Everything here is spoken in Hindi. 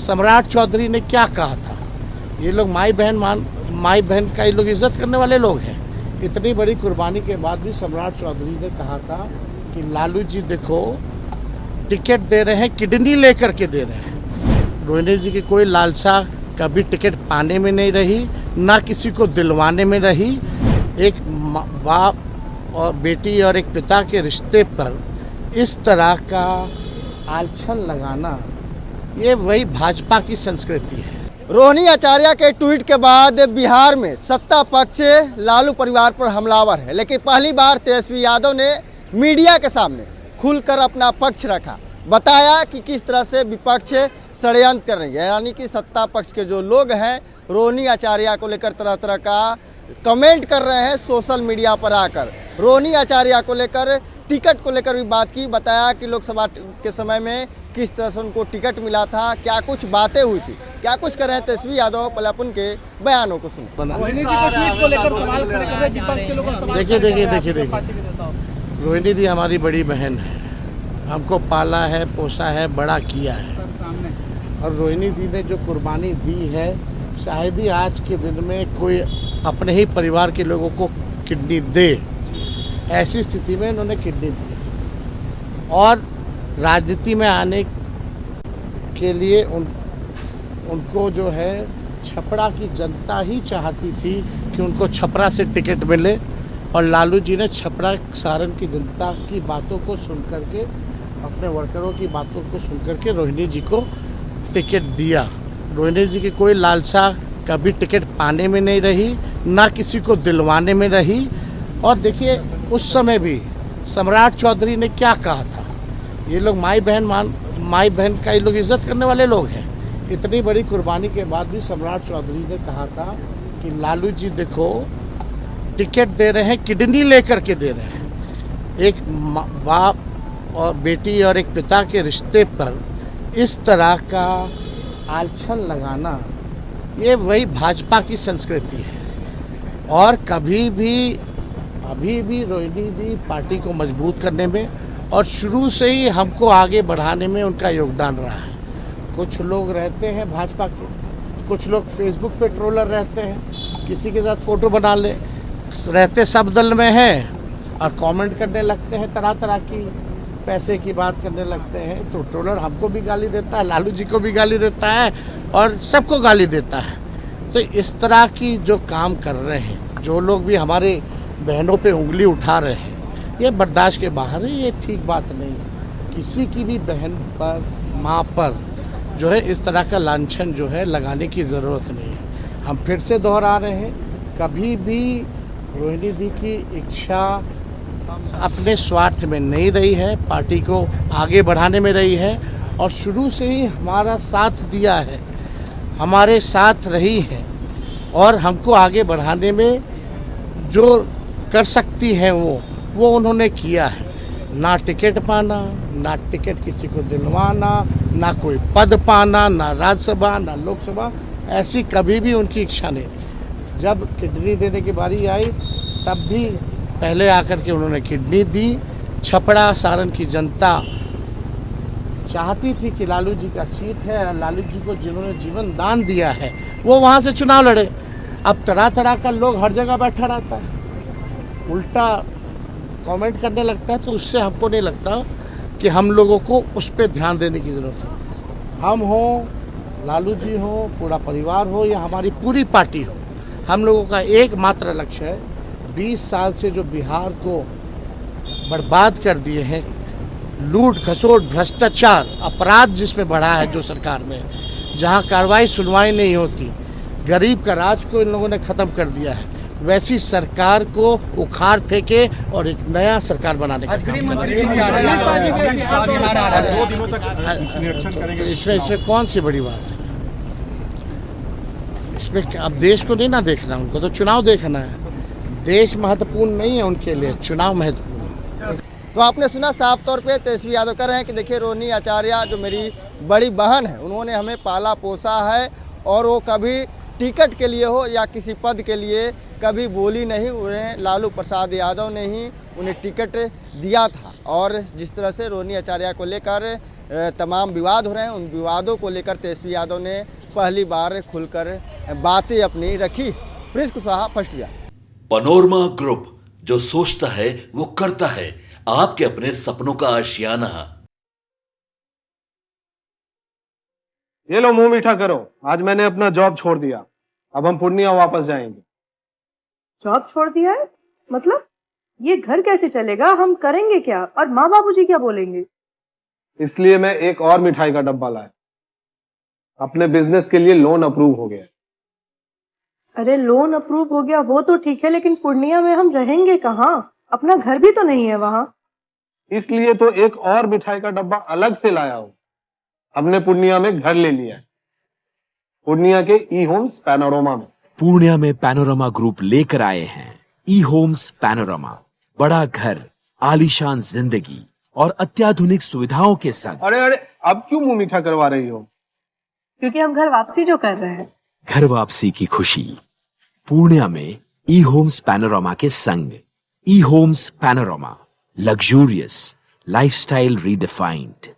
सम्राट चौधरी ने क्या कहा था। ये लोग माई बहन का ये लोग इज्जत करने वाले लोग हैं। इतनी बड़ी कुर्बानी के बाद भी सम्राट चौधरी ने कहा था कि लालू जी देखो टिकट दे रहे हैं, किडनी लेकर के दे रहे हैं। रोहिणी जी की कोई लालसा कभी टिकट पाने में नहीं रही, ना किसी को दिलवाने में रही। एक बाप और बेटी और एक पिता के रिश्ते पर इस तरह का आलछन लगाना, ये वही भाजपा की संस्कृति है। रोहिणी आचार्य के ट्वीट के बाद बिहार में सत्ता पक्ष लालू परिवार पर हमलावर है, लेकिन पहली बार तेजस्वी यादव ने मीडिया के सामने खुलकर अपना पक्ष रखा, बताया कि किस तरह से विपक्ष षड्यंत्र कर रही है। यानी कि सत्ता पक्ष के जो लोग हैं रोहिणी आचार्य को लेकर तरह तरह का कमेंट कर रहे हैं सोशल मीडिया पर आकर। रोहिणी आचार्य को लेकर टिकट को लेकर भी बात की, बताया कि लोकसभा के समय में किस तरह से उनको टिकट मिला था, क्या कुछ बातें हुई थी, क्या कुछ कर रहे हैं तेजस्वी यादव। पलापुन के बयानों को सुन। देखिए, रोहिणी दी हमारी बड़ी बहन है, हमको पाला है, पोसा है, बड़ा किया है। और रोहिणी दी ने जो कुर्बानी दी है, शायद ही आज के दिन में कोई अपने ही परिवार के लोगों को किडनी दे। ऐसी स्थिति में इन्होंने किडनी दी और राजनीति में आने के लिए उनको जो है छपरा की जनता ही चाहती थी कि उनको छपरा से टिकट मिले। और लालू जी ने छपरा सारण की जनता की बातों को सुन करके, अपने वर्करों की बातों को सुन करके रोहिणी जी को टिकट दिया। रोहिणी जी की कोई लालसा कभी टिकट पाने में नहीं रही, ना किसी को दिलवाने में रही। और देखिए उस समय भी सम्राट चौधरी ने क्या कहा था। ये लोग माई बहन का ये लोग इज्जत करने वाले लोग हैं। इतनी बड़ी कुर्बानी के बाद भी सम्राट चौधरी ने कहा था कि लालू जी देखो टिकट दे रहे हैं, किडनी लेकर के दे रहे हैं। एक बाप और बेटी और एक पिता के रिश्ते पर इस तरह का आलछन लगाना, ये वही भाजपा की संस्कृति है। और अभी भी रोहिणी दी पार्टी को मजबूत करने में और शुरू से ही हमको आगे बढ़ाने में उनका योगदान रहा है। कुछ लोग रहते हैं भाजपा के, कुछ लोग फेसबुक पे ट्रोलर रहते हैं, किसी के साथ फोटो बना ले रहते सब दल में हैं और कमेंट करने लगते हैं, तरह तरह की पैसे की बात करने लगते हैं। तो ट्रोलर हमको भी गाली देता है, लालू जी को भी गाली देता है और सबको गाली देता है। तो इस तरह की जो काम कर रहे हैं, जो लोग भी हमारे बहनों पे उंगली उठा रहे हैं, ये बर्दाश्त के बाहर है, ये ठीक बात नहीं है। किसी की भी बहन पर, माँ पर जो है इस तरह का लांछन जो है लगाने की ज़रूरत नहीं है। हम फिर से दोहरा रहे हैं, कभी भी रोहिणी दी की इच्छा अपने स्वार्थ में नहीं रही है, पार्टी को आगे बढ़ाने में रही है। और शुरू से ही हमारा साथ दिया है, हमारे साथ रही है और हमको आगे बढ़ाने में जो कर सकती है वो उन्होंने किया है। ना टिकट पाना, ना टिकट किसी को दिलवाना, ना कोई पद पाना, ना राज्यसभा, ना लोकसभा, ऐसी कभी भी उनकी इच्छा नहीं थी। जब किडनी देने की बारी आई तब भी पहले आकर के उन्होंने किडनी दी। छपरा सारण की जनता चाहती थी कि लालू जी का सीट है, लालू जी को जिन्होंने जीवन दान दिया है वो वहाँ से चुनाव लड़े। अब तरह तरह का लोग हर जगह बैठा रहता है, उल्टा कमेंट करने लगता है। तो उससे हमको नहीं लगता कि हम लोगों को उस पर ध्यान देने की ज़रूरत है। हम हो, लालू जी हो, पूरा परिवार हो या हमारी पूरी पार्टी हो, हम लोगों का एकमात्र लक्ष्य है 20 साल से जो बिहार को बर्बाद कर दिए हैं, लूट खसोट भ्रष्टाचार अपराध जिसमें बढ़ा है जो सरकार में, जहां कार्रवाई सुनवाई नहीं होती, गरीब का राज को इन लोगों ने ख़त्म कर दिया है, वैसी सरकार को उखाड़ फेंके और एक नया सरकार बनाने का काम करें। इसमें कौन सी बड़ी बात है? इसमें अब देश को नहीं ना देखना, उनको तो चुनाव देखना है। देश महत्वपूर्ण नहीं है उनके लिए, चुनाव महत्वपूर्ण। तो आपने सुना, साफ तौर पे तेजस्वी यादव कह रहे हैं कि देखिए रोहिणी आचार्य जो मेरी बड़ी बहन है, उन्होंने हमें पाला पोसा है और वो कभी टिकट के लिए हो या किसी पद के लिए कभी बोली नहीं। उन्हें लालू प्रसाद यादव ने ही उन्हें टिकट दिया था। और जिस तरह से रोहिणी आचार्य को लेकर तमाम विवाद हो रहे हैं, उन विवादों को लेकर तेजस्वी यादव ने पहली बार खुलकर बातें अपनी रखी। Prince Kushwaha, first year. Panorama group, जो सोचता है वो करता है। आपके अपने सपनों का आशियाना। ये लो मुंह मीठा करो, आज मैंने अपना जॉब छोड़ दिया, अब हम पूर्णिया वापस जाएंगे। जॉब छोड़ दिया है? मतलब ये घर कैसे चलेगा? हम करेंगे क्या? और माँ बाबूजी क्या बोलेंगे? इसलिए मैं एक और मिठाई का डब्बा लाया। अपने बिजनेस के लिए लोन अप्रूव हो गया। अरे लोन अप्रूव हो गया वो तो ठीक है, लेकिन पूर्णिया में हम रहेंगे कहाँ? अपना घर भी तो नहीं है वहाँ। इसलिए तो एक और मिठाई का डब्बा अलग से लाया हूं। हमने पूर्णिया में घर ले लिया है, पूर्णिया के ई होम्स पैनोरमा में। पूर्णिया में पैनोरमा ग्रुप लेकर आए हैं ई होम्स पैनोरमा। बड़ा घर, आलीशान जिंदगी और अत्याधुनिक सुविधाओं के संग। अरे अरे, अब क्यों मुंह मीठा करवा रही हो? क्योंकि हम घर वापसी जो कर रहे हैं। घर वापसी की खुशी पूर्णिया में ई होम्स पैनोरमा के संग। ई homes panorama, luxurious lifestyle redefined.